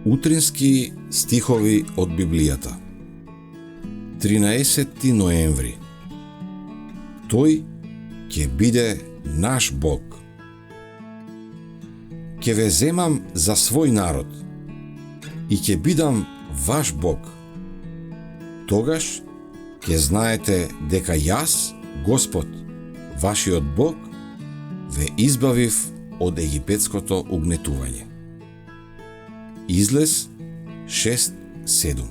Утрински стихови од Библијата. 13 ноември. Тој ќе биде наш Бог. Ќе ве земам за свој народ и ќе бидам ваш Бог. Тогаш ќе знаете дека јас, Господ, вашиот Бог, ве избавив од египетското угнетување. Излез 6:7.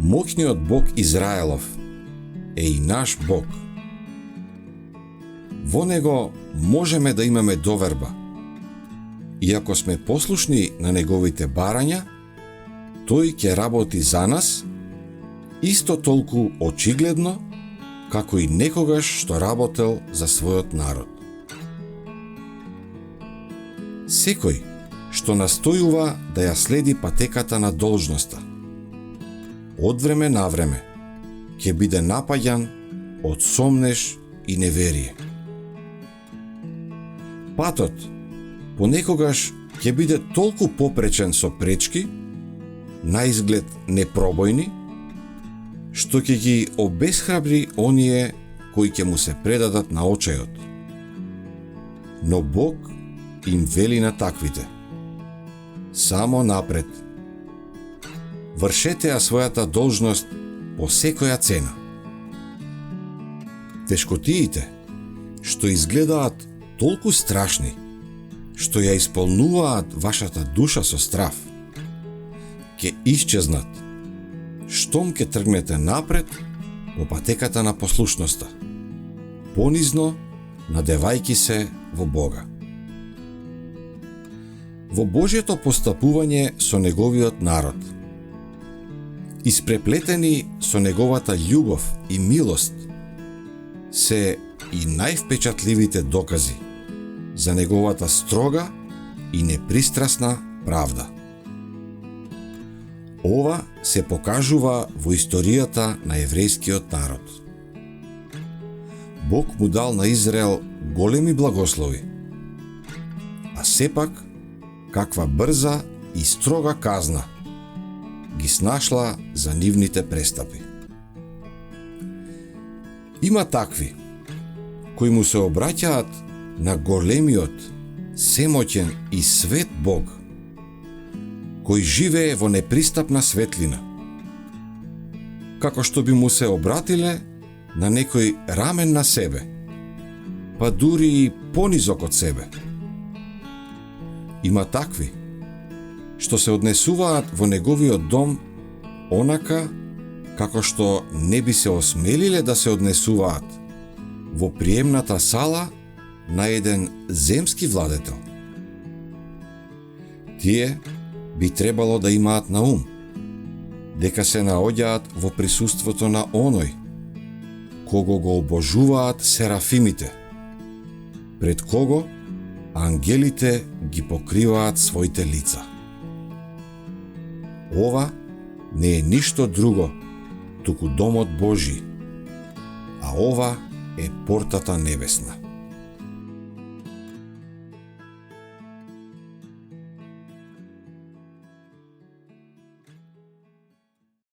Моќниот Бог Израелов е и наш Бог. Во него можеме да имаме доверба. И ако сме послушни на неговите барања, тој ќе работи за нас исто толку очигледно како и некогаш што работел за својот народ. Секој што настојува да ја следи патеката на должноста, од време на време ќе биде напаѓан од сомнеш и неверие. Патот понекогаш ќе биде толку попречен со пречки, на изглед непробојни, што ќе ги обесхрабри оние кои ќе му се предадат на очајот. Но Бог им вели на таквите: само напред. Вршете ја својата должност по секоја цена. Тешкотиите, што изгледаат толку страшни, што ја исполнуваат вашата душа со страв, ќе исчезнат, штом ќе тргнете напред по патеката на послушноста, понизно надевајки се во Бога. Во Божјето постапување со неговиот народ, испреплетени со неговата љубов и милост, се и највпечатливите докази за неговата строга и непристрасна правда. Ова се покажува во историјата на еврејскиот народ. Бог му дал на Израел големи благослови, а сепак каква брза и строга казна ги снашла за нивните престапи. Има такви кои му се обраќаат на големиот, семоќен и свет Бог, кој живее во непристапна светлина, како што би му се обратиле на некој рамен на себе, па дури и понизок од себе. Има такви што се однесуваат во неговиот дом онака како што не би се осмелиле да се однесуваат во приемната сала на еден земски владетел. Тие би требало да имаат на ум дека се наоѓаат во присуството на оној кого го обожуваат серафимите, пред кого ангелите ги покриваат своите лица. Ова не е ништо друго туку домот Божи, а ова е портата небесна.